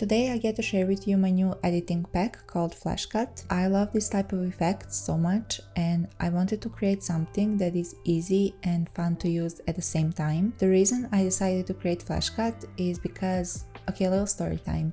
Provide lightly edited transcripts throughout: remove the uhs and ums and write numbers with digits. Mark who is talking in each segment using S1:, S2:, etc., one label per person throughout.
S1: Today I get to share with you my new editing pack called Flash Cut. I love this type of effects so much and I wanted to create something that is easy and fun to use at the same time. The reason I decided to create Flash Cut is because, okay, a little story time.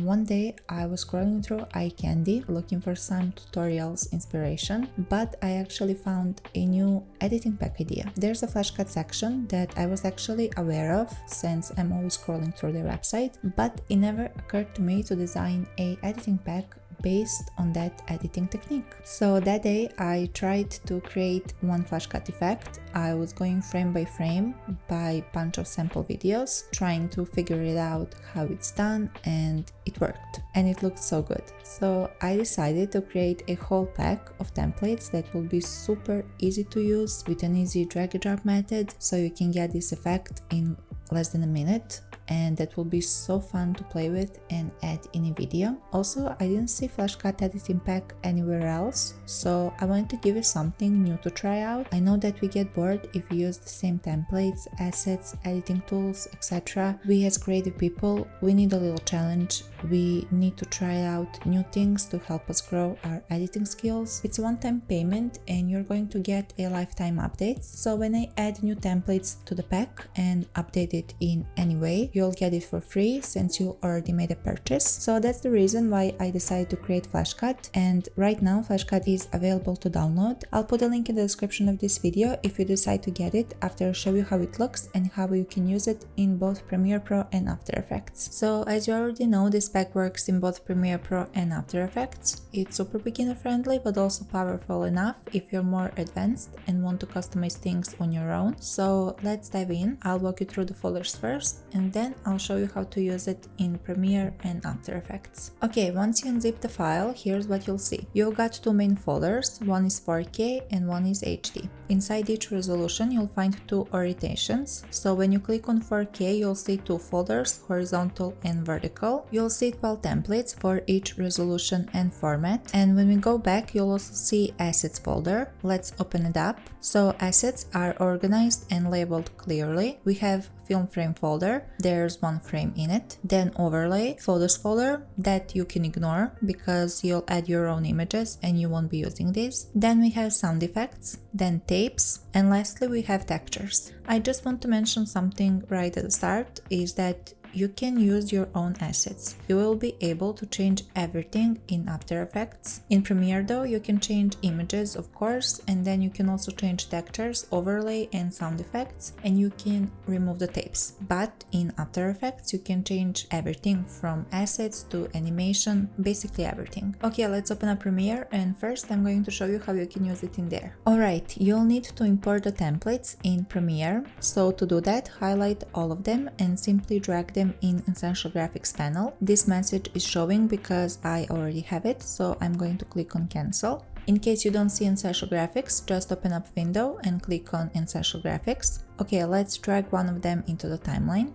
S1: One day I was scrolling through iCandy looking for some tutorials inspiration, but I actually found a new editing pack idea. There's a Flash Cut section that I was actually aware of since I'm always scrolling through their website, but it never occurred to me to design a editing pack based on that editing technique. So that day I tried to create one Flash Cut effect. I was going frame by frame by bunch of sample videos, trying to figure it out how it's done, and it worked. And it looked so good. So I decided to create a whole pack of templates that will be super easy to use with an easy drag and drop method, so you can get this effect in less than a minute. And that will be so fun to play with and add in a video. Also, I didn't see Flash Cut editing pack anywhere else, so I wanted to give you something new to try out. I know that we get bored if we use the same templates, assets, editing tools, etc. We as creative people, we need a little challenge. We need to try out new things to help us grow our editing skills. It's a one-time payment and you're going to get a lifetime update. So when I add new templates to the pack and update it in any way, you'll get it for free since you already made a purchase. So that's the reason why I decided to create Flash Cut, and right now Flash Cut is available to download. I'll put a link in the description of this video if you decide to get it after I show you how it looks and how you can use it in both Premiere Pro and After Effects. So as you already know, this pack works in both Premiere Pro and After Effects. It's super beginner friendly but also powerful enough if you're more advanced and want to customize things on your own. So let's dive in. I'll walk you through the folders first and then I'll show you how to use it in Premiere and After Effects. Okay, once you unzip the file, here's what you'll see. You've got two main folders, one is 4K and one is HD. Inside each resolution, you'll find two orientations. So when you click on 4K, you'll see two folders, horizontal and vertical. You'll see 12 templates for each resolution and format. And when we go back, you'll also see Assets folder. Let's open it up. So assets are organized and labeled clearly. We have film frame folder, there's one frame in it, then overlay, photos folder that you can ignore because you'll add your own images and you won't be using these. Then we have sound effects, then tapes, and lastly we have textures. I just want to mention something right at the start is that you can use your own assets. You will be able to change everything in After Effects. In Premiere though, you can change images of course, and then you can also change textures, overlay and sound effects, and you can remove the tapes. But in After Effects you can change everything from assets to animation, basically everything. Okay, let's open up Premiere and first I'm going to show you how you can use it in there. Alright, you'll need to import the templates in Premiere. So to do that, highlight all of them and simply drag them in Essential Graphics panel. This message is showing because I already have it, so I'm going to click on Cancel. In case you don't see Essential Graphics, just open up Window and click on Essential Graphics. Okay, let's drag one of them into the timeline,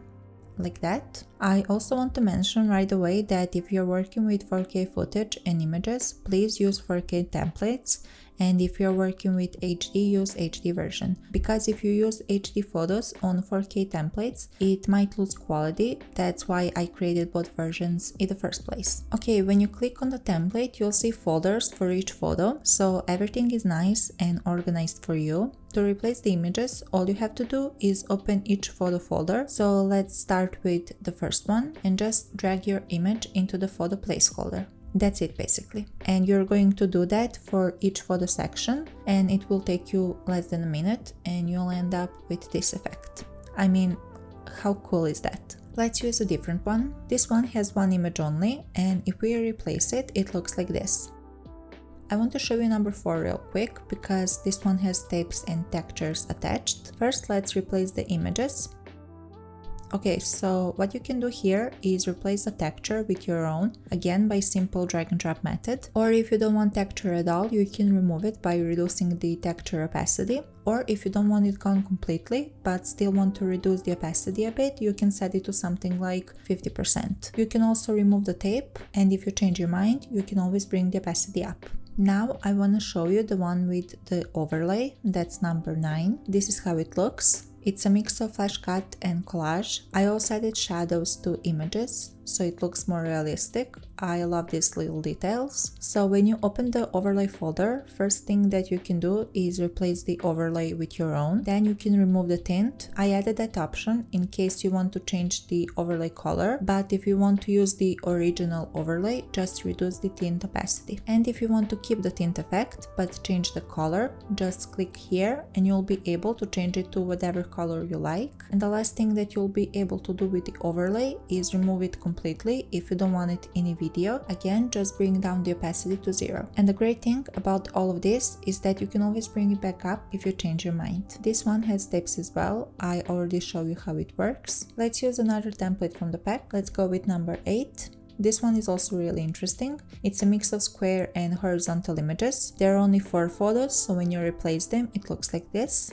S1: like that. I also want to mention right away that if you're working with 4K footage and images, please use 4K templates, and if you're working with HD, use HD version. Because if you use HD photos on 4K templates, it might lose quality. That's why I created both versions in the first place. Okay, when you click on the template, you'll see folders for each photo, so everything is nice and organized for you. To replace the images, all you have to do is open each photo folder. So let's start with the first one and just drag your image into the photo placeholder. That's it basically. And you're going to do that for each photo section and it will take you less than a minute and you'll end up with this effect. I mean, how cool is that? Let's use a different one. This one has one image only and if we replace it, it looks like this. I want to show you number 4 real quick because this one has tapes and textures attached. First, let's replace the images. Okay, so what you can do here is replace the texture with your own, again by simple drag and drop method. Or if you don't want texture at all, you can remove it by reducing the texture opacity. Or if you don't want it gone completely, but still want to reduce the opacity a bit, you can set it to something like 50%. You can also remove the tape, and if you change your mind, you can always bring the opacity up. Now I want to show you the one with the overlay, that's number 9. This is how it looks. It's a mix of Flash Cut and Collage. I also added shadows to images. so it looks more realistic. I love these little details. So when you open the overlay folder, first thing that you can do is replace the overlay with your own. Then you can remove the tint. I added that option in case you want to change the overlay color, but if you want to use the original overlay, just reduce the tint opacity. And if you want to keep the tint effect but change the color, just click here and you'll be able to change it to whatever color you like. And the last thing that you'll be able to do with the overlay is remove it completely if you don't want it in a video. Again, just bring down the opacity to 0. And the great thing about all of this is that you can always bring it back up if you change your mind. This one has tips as well. I already showed you how it works. Let's use another template from the pack. Let's go with number 8. This one is also really interesting. It's a mix of square and horizontal images. There are only 4 photos, so when you replace them, it looks like this.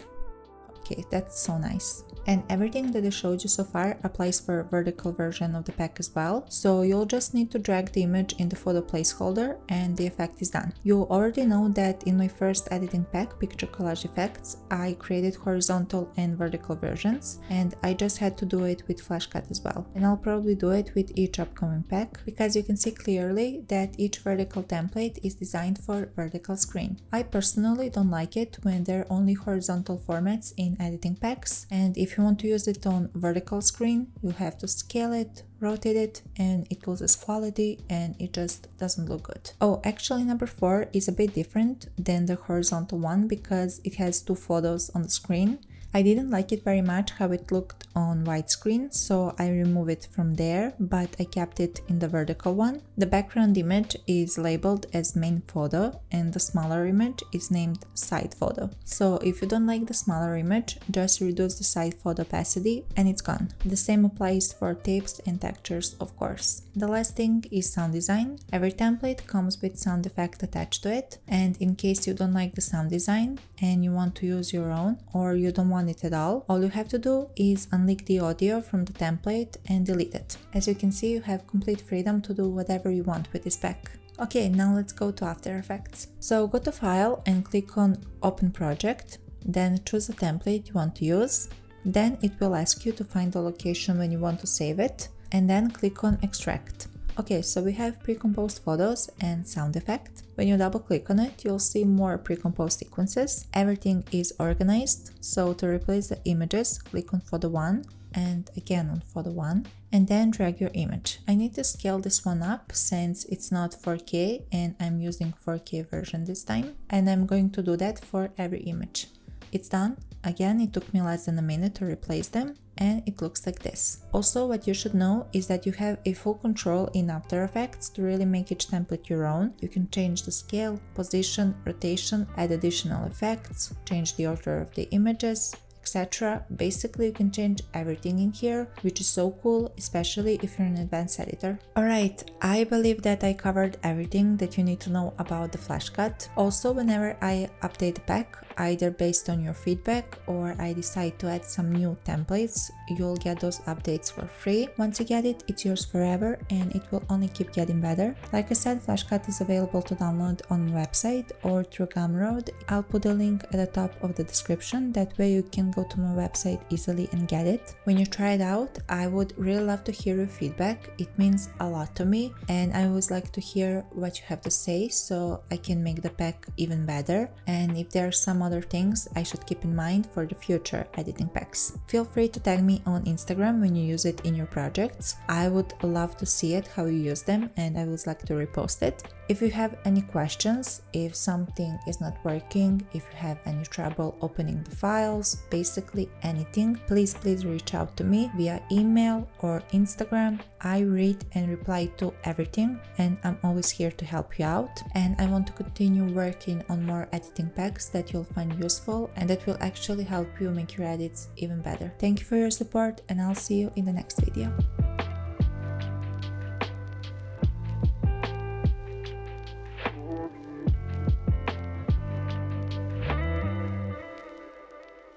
S1: Okay, that's so nice. And everything that I showed you so far applies for a vertical version of the pack as well. So you'll just need to drag the image in the photo placeholder and the effect is done. You already know that in my first editing pack, Picture Collage Effects, I created horizontal and vertical versions, and I just had to do it with Flashcut as well. And I'll probably do it with each upcoming pack, because you can see clearly that each vertical template is designed for vertical screen. I personally don't like it when there are only horizontal formats in editing packs, and if you want to use it on vertical screen, you have to scale it, rotate it, and it loses quality and it just doesn't look good. Oh, actually number 4 is a bit different than the horizontal one because it has 2 photos on the screen. I didn't like it very much how it looked on widescreen, so I removed it from there, but I kept it in the vertical one. The background image is labeled as main photo and the smaller image is named side photo. So if you don't like the smaller image, just reduce the side photo opacity and it's gone. The same applies for tapes and textures, of course. The last thing is sound design. Every template comes with sound effect attached to it, and in case you don't like the sound design and you want to use your own, or you don't want it at all you have to do is unlink the audio from the template and delete it. As you can see, you have complete freedom to do whatever you want with this pack. Okay, now let's go to After Effects. So go to File and click on Open Project, then choose the template you want to use. Then it will ask you to find the location when you want to save it, and then click on Extract. Okay, so we have pre-composed photos and sound effect. When you double click on it, you'll see more pre-composed sequences. Everything is organized, so to replace the images, click on photo 1 and again on photo 1 and then drag your image. I need to scale this one up since it's not 4K and I'm using 4K version this time, and I'm going to do that for every image. It's done. Again, it took me less than a minute to replace them, and it looks like this. Also, what you should know is that you have a full control in After Effects to really make each template your own. You can change the scale, position, rotation, add additional effects, change the order of the images, etc. Basically, you can change everything in here, which is so cool, especially if you're an advanced editor. Alright, I believe that I covered everything that you need to know about the Flashcut. Also, whenever I update the pack, either based on your feedback or I decide to add some new templates, you'll get those updates for free. Once you get it, it's yours forever and it will only keep getting better. Like I said, Flashcut is available to download on my website or through Gumroad. I'll put a link at the top of the description, that way you can go to my website easily and get it. When you try it out, I would really love to hear your feedback. It means a lot to me and I always like to hear what you have to say so I can make the pack even better, and if there are some other things I should keep in mind for the future editing packs. Feel free to tag me on Instagram when you use it in your projects. I would love to see it, how you use them, and I would like to repost it. If you have any questions, if something is not working, if you have any trouble opening the files, basically anything, please reach out to me via email or Instagram. I read and reply to everything and I'm always here to help you out, and I want to continue working on more editing packs that you'll find useful and that will actually help you make your edits even better. Thank you for your support and I'll see you in the next video.